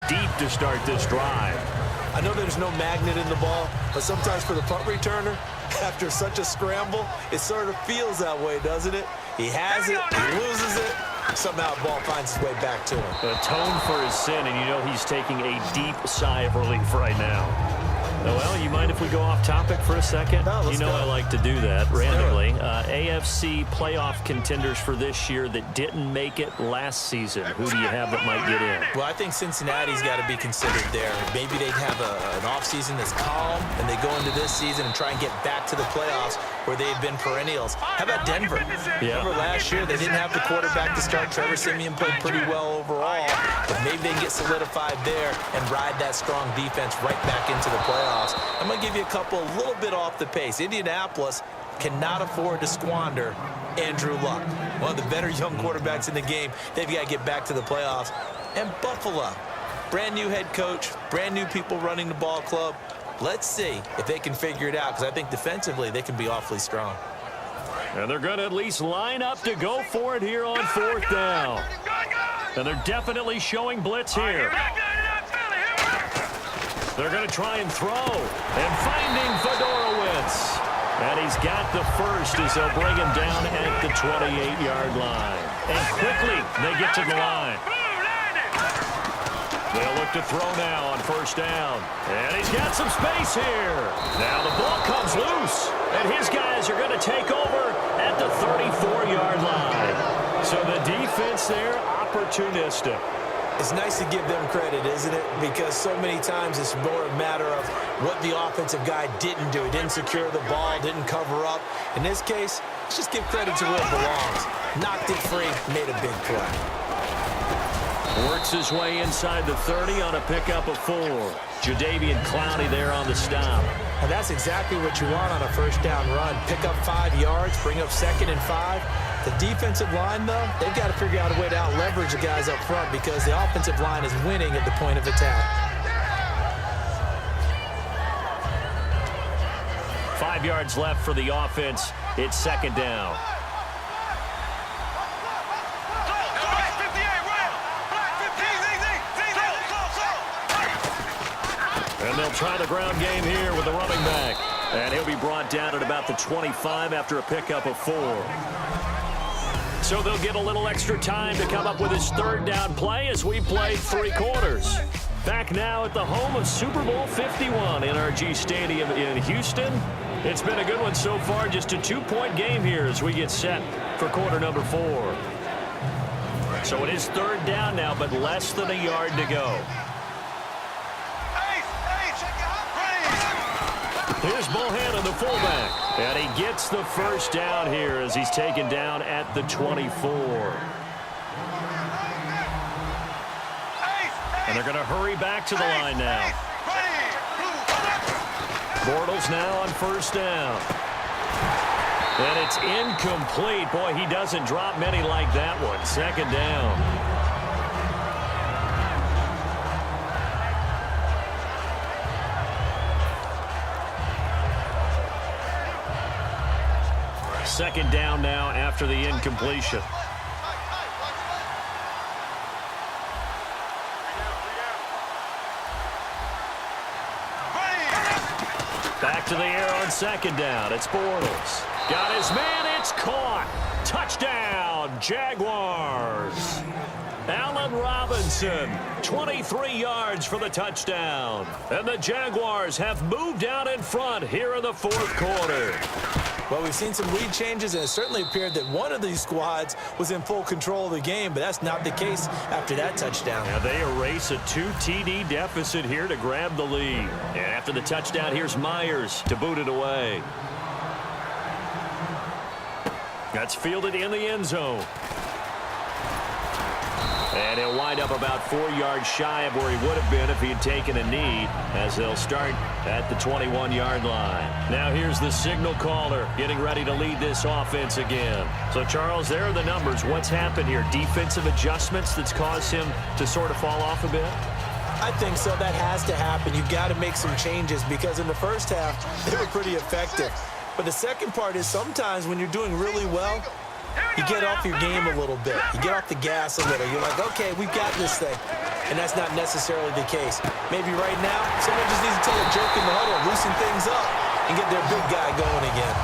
Deep to start this drive. I know there's no magnet in the ball, but sometimes for the punt returner, after such a scramble, it sort of feels that way, doesn't it? He has it, he loses it, somehow the ball finds its way back to him. Atone for his sin, and you know he's taking a deep sigh of relief right now. Well, you mind if we go off topic for a second? No, you know I like to do that randomly. AFC playoff contenders for this year that didn't make it last season. Who do you have that might get in? Well, I think Cincinnati's got to be considered there. Maybe they'd have an offseason that's calm, and they go into this season and try and get back to the playoffs where they've been perennials. How about Denver? Yeah. Remember last year, they didn't have the quarterback to start. Trevor Siemian played pretty well overall, but maybe they can get solidified there and ride that strong defense right back into the playoffs. I'm going to give you a couple a little bit off the pace. Indianapolis cannot afford to squander Andrew Luck, one of the better young quarterbacks in the game. They've got to get back to the playoffs. And Buffalo, brand new head coach, brand new people running the ball club. Let's see if they can figure it out, because I think defensively they can be awfully strong. And they're going to at least line up to go for it here on fourth down. And they're definitely showing blitz here. They're going to try and throw. And finding Fedorowicz. And he's got the first as they'll bring him down at the 28-yard line. And quickly they get to the line. They'll look to throw now on first down. And he's got some space here. Now the ball comes loose. And his guys are going to take over at the 34-yard line. So the defense there, opportunistic. It's nice to give them credit, isn't it? Because so many times it's more a matter of what the offensive guy didn't do. He didn't secure the ball, didn't cover up. In this case, let's just give credit to where it belongs. Knocked it free, made a big play. Works his way inside the 30 on a pickup of 4. Jadeveon Clowney there on the stop. And that's exactly what you want on a first down run. Pick up 5 yards, bring up 2nd and 5. The defensive line, though, they've got to figure out a way to out-leverage the guys up front because the offensive line is winning at the point of attack. 5 yards left for the offense. It's 2nd down. And they'll try the ground game here with the running back. And he'll be brought down at about the 25 after a pickup of 4. So they'll get a little extra time to come up with his 3rd down play as we play 3 quarters. Back now at the home of Super Bowl 51, NRG Stadium in Houston. It's been a good one so far, just a 2-point game here as we get set for quarter number 4. So it is 3rd down now, but less than a yard to go. Here's Bohannon, the fullback, and he gets the first down here as he's taken down at the 24. And they're going to hurry back to the line now. Bortles now on first down. And it's incomplete. Boy, he doesn't drop many like that one. 2nd down. Second down now after the incompletion. Back to the air on 2nd down. It's Bortles. Got his man. It's caught. Touchdown, Jaguars. Allen Robinson, 23 yards for the touchdown. And the Jaguars have moved out in front here in the 4th quarter. Well, we've seen some lead changes, and it certainly appeared that one of these squads was in full control of the game, but that's not the case after that touchdown. Now they erase a 2 TD deficit here to grab the lead. And after the touchdown, here's Myers to boot it away. That's fielded in the end zone. And he'll wind up about 4 yards shy of where he would have been if he had taken a knee, as they'll start at the 21-yard line. Now here's the signal caller getting ready to lead this offense again. So, Charles, there are the numbers. What's happened here? Defensive adjustments that's caused him to sort of fall off a bit? I think so. That has to happen. You've got to make some changes because in the first half, they were pretty effective. But the second part is sometimes when you're doing really well, you get off your game a little bit. You get off the gas a little. You're like, okay, we've got this thing. and that's not necessarily the case. Maybe right now, someone just needs to tell a jerk in the huddle, loosen things up, and get their big guy going again.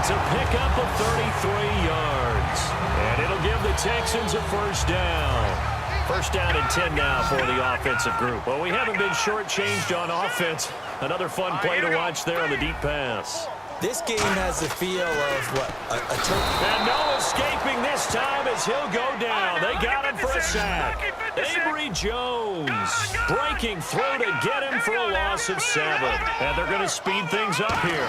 It's a pickup of 33 yards, and it'll give the Texans a first down. First down and 10 now for the offensive group. Well, we haven't been shortchanged on offense. Another fun play to watch there on the deep pass. This game has the feel of, what, a turkey. And no escaping this time as he'll go down. They got him for a sack. Avery Jones breaking through to get him for a loss of 7. And they're going to speed things up here.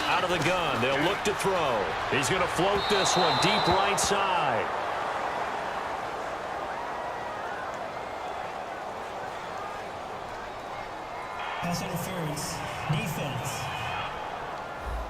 Out of the gun, they'll look to throw. He's going to float this one deep right side. Pass interference, defense.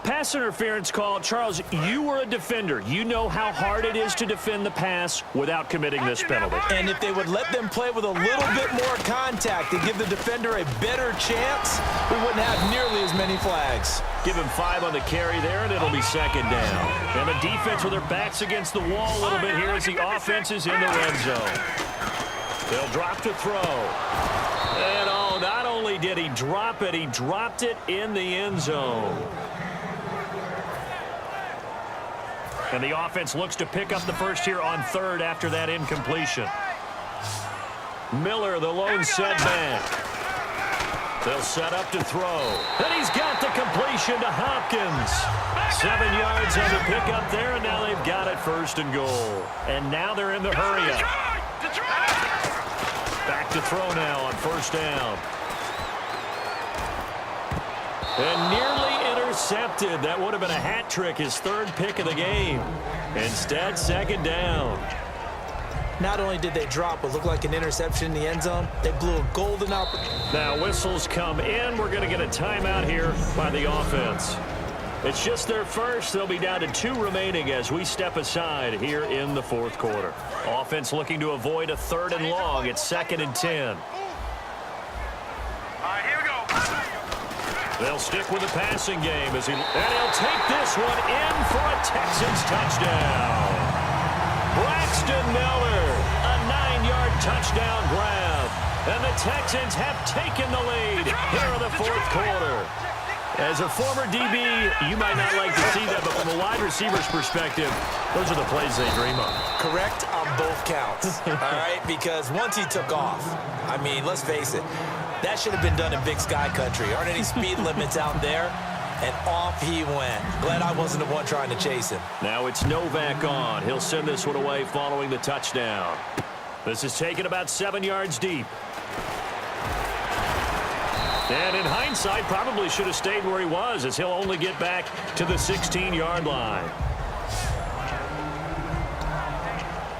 Pass interference call. Charles, you were a defender. You know how hard it is to defend the pass without committing this penalty. And if they would let them play with a little bit more contact and give the defender a better chance, we wouldn't have nearly as many flags. Give him 5 on the carry there, and it'll be second down. And the defense with their backs against the wall a little bit here as the offense is in the red zone. They'll drop to throw. And, oh, not only did he drop it, he dropped it in the end zone. And the offense looks to pick up the first here on third after that incompletion. Miller, the lone setback. They'll set up to throw. And he's got the completion to Hopkins. 7 yards on the pickup there, and now they've got it first and goal. And now they're in the hurry-up. Back to throw now on first down. And nearly intercepted. That would have been a hat trick, his third pick of the game. Instead, second down. Not only did they drop what looked like an interception in the end zone, they blew a golden opportunity. Now whistles come in. We're going to get a timeout here by the offense. It's just their first. They'll be down to 2 remaining as we step aside here in the fourth quarter. Offense looking to avoid a 3rd and long. It's 2nd and 10. They'll stick with the passing game and he'll take this one in for a Texans touchdown. Braxton Miller, a 9-yard touchdown grab. And the Texans have taken the lead here in the fourth quarter. As a former DB, you might not like to see that, but from a wide receiver's perspective, those are the plays they dream of. Correct on both counts, all right? Because once he took off, I mean, let's face it, that should have been done in Big Sky Country. Aren't any speed limits out there? And off he went. Glad I wasn't the one trying to chase him. Now it's Novak on. He'll send this one away following the touchdown. This is taken about 7 yards deep. And in hindsight, probably should have stayed where he was, as he'll only get back to the 16-yard line.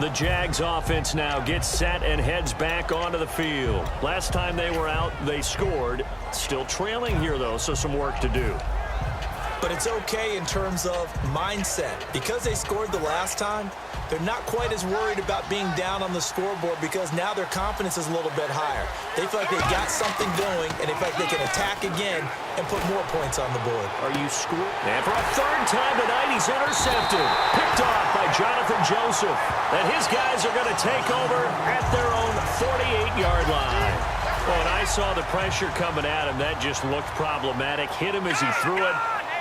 The Jags offense now gets set and heads back onto the field. Last time they were out, they scored. Still trailing here, though, so some work to do. But it's okay in terms of mindset. Because they scored the last time, they're not quite as worried about being down on the scoreboard because now their confidence is a little bit higher. They feel like they've got something going, and they feel like they can attack again and put more points on the board. Are you scoring? And for a 3rd time tonight, he's intercepted. Picked off by Jonathan Joseph. And his guys are going to take over at their own 48-yard line. Oh, and I saw the pressure coming at him. That just looked problematic. Hit him as he threw it.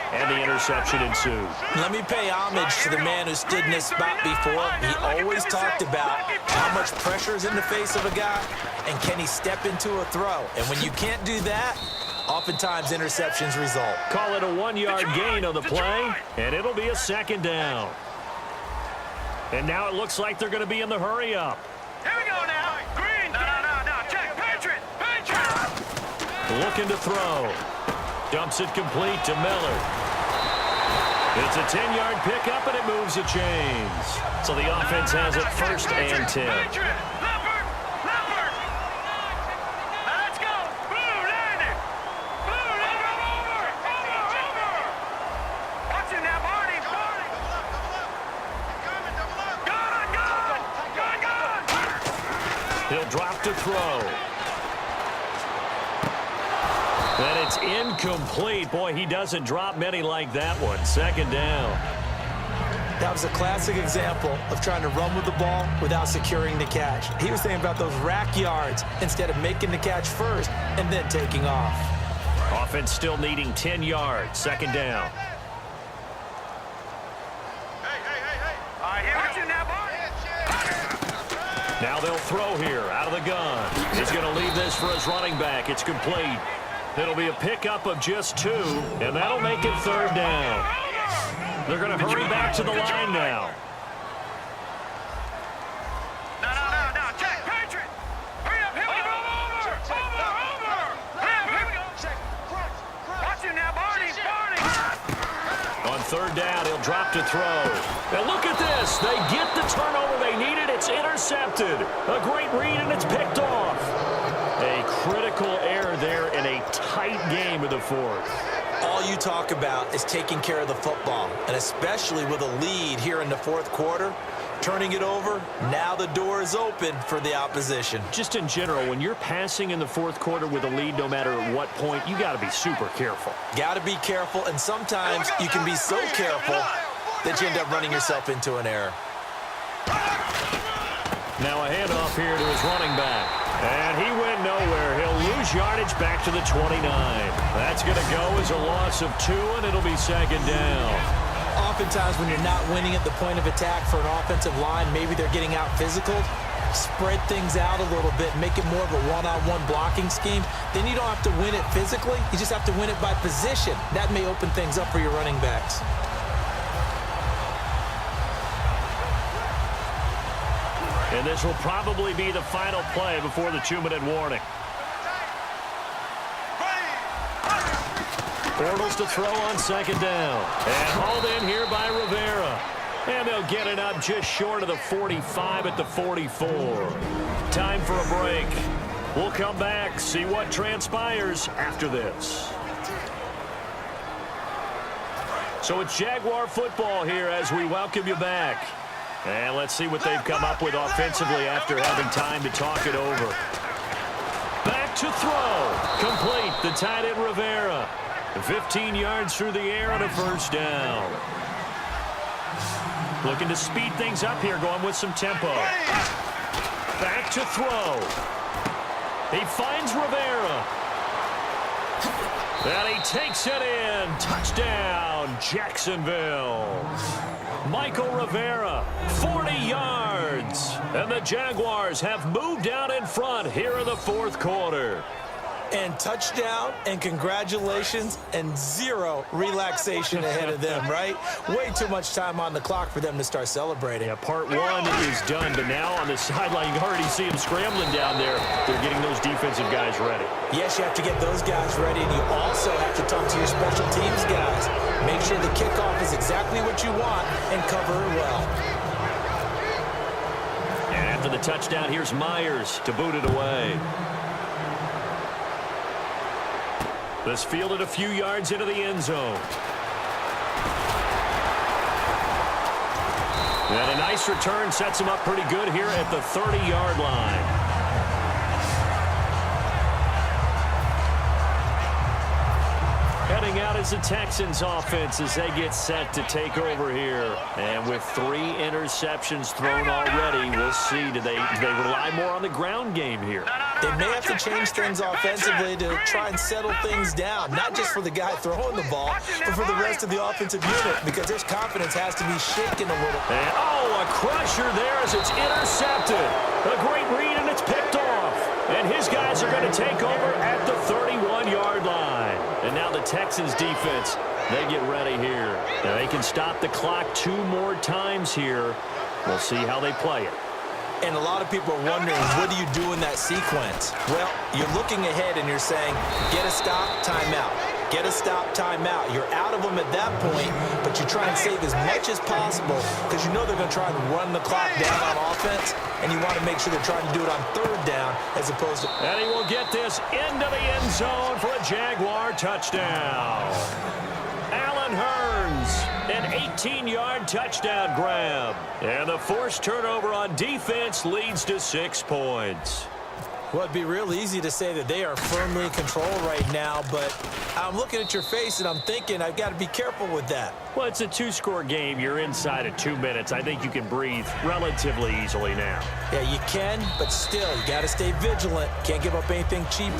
And the interception ensued. Let me pay homage to the man who stood in this spot before. He always talked about how much pressure is in the face of a guy and can he step into a throw. And when you can't do that, oftentimes interceptions result. Call it a 1-yard gain on the play, and it'll be a 2nd down. And now it looks like they're going to be in the hurry-up. Here we go now. Green. No. Check. Patriot. Looking to throw. Dumps it complete to Miller. It's a 10-yard pickup, and it moves the chains. So the offense has it 1st and 10. Leopard. Let's go. Blue, landing. Over. Watch it now, Barney. Gun. He'll drop to throw. And it's incomplete. Boy, he doesn't drop many like that one. 2nd down. That was a classic example of trying to run with the ball without securing the catch. He was thinking about those rack yards instead of making the catch first and then taking off. Offense still needing 10 yards. Second down. Now they'll throw here out of the gun. He's going to leave this for his running back. It's complete. It'll be a pickup of just 2, and that'll make it third down. They're going to hurry back to the line now. No, check, Patriot. Hurry up, here we go. Over. Here we go. Watch him now, Barney. On third down, he'll drop to throw. And look at this. They get the turnover they needed. It's intercepted. A great read, and it's picked off. A critical error there in a tight game of the fourth. All you talk about is taking care of the football, and especially with a lead here in the fourth quarter. Turning it over, now the door is open for the opposition. Just in general, when you're passing in the fourth quarter with a lead, no matter at what point, you got to be super careful. Got to be careful, and sometimes you can be so careful that you end up running yourself into an error. Now a handoff here to his running back. And he went nowhere. He'll lose yardage back to the 29. That's going to go as a loss of 2, and it'll be second down. Oftentimes when you're not winning at the point of attack for an offensive line, maybe they're getting out physical, spread things out a little bit, make it more of a one-on-one blocking scheme. Then you don't have to win it physically. You just have to win it by position. That may open things up for your running backs. And this will probably be the final play before the 2-minute warning. Bortles to throw on second down. And hauled in here by Rivera. And they'll get it up just short of the 45 at the 44. Time for a break. We'll come back, see what transpires after this. So it's Jaguar football here as we welcome you back. And let's see what they've come up with offensively after having time to talk it over. Back to throw. Complete. The tight end Rivera. 15 yards through the air on a first down. Looking to speed things up here, going with some tempo. Back to throw. He finds Rivera. And he takes it in. Touchdown, Jacksonville. Michael Rivera, 40 yards. And the Jaguars have moved out in front here in the fourth quarter. And touchdown, and congratulations, and 0 relaxation ahead of them, right? Way too much time on the clock for them to start celebrating. Yeah, part 1 is done, but now on the sideline, you can already see them scrambling down there. They're getting those defensive guys ready. Yes, you have to get those guys ready, and you also have to talk to your special teams guys. Make sure the kickoff is exactly what you want and cover it well. And after the touchdown, here's Myers to boot it away. This fielded a few yards into the end zone. And a nice return sets him up pretty good here at the 30-yard line. Heading out is the Texans offense as they get set to take over here. And with 3 interceptions thrown already, we'll see. Do they rely more on the ground game here? They may have to change things offensively to try and settle things down, not just for the guy throwing the ball, but for the rest of the offensive unit, because their confidence has to be shaken a little. And, a crusher there as it's intercepted. A great read, and it's picked off. And his guys are going to take over at the 31-yard line. And now the Texans defense, they get ready here. Now they can stop the clock 2 more times here. We'll see how they play it. And a lot of people are wondering, what do you do in that sequence? Well, you're looking ahead and you're saying, get a stop, timeout. Get a stop, timeout. You're out of them at that point, but you try and save as much as possible because you know they're going to try and run the clock down on offense, and you want to make sure they're trying to do it on third down as opposed to... And he will get this into the end zone for a Jaguar touchdown. Allen Hurns, an 18-yard touchdown grab. And the forced turnover on defense leads to 6 points. Well, it'd be real easy to say that they are firmly in control right now, but I'm looking at your face and I'm thinking I've got to be careful with that. Well, it's a two-score game. You're inside of 2 minutes. I think you can breathe relatively easily now. Yeah, you can, but still, you got to stay vigilant. Can't give up anything cheap.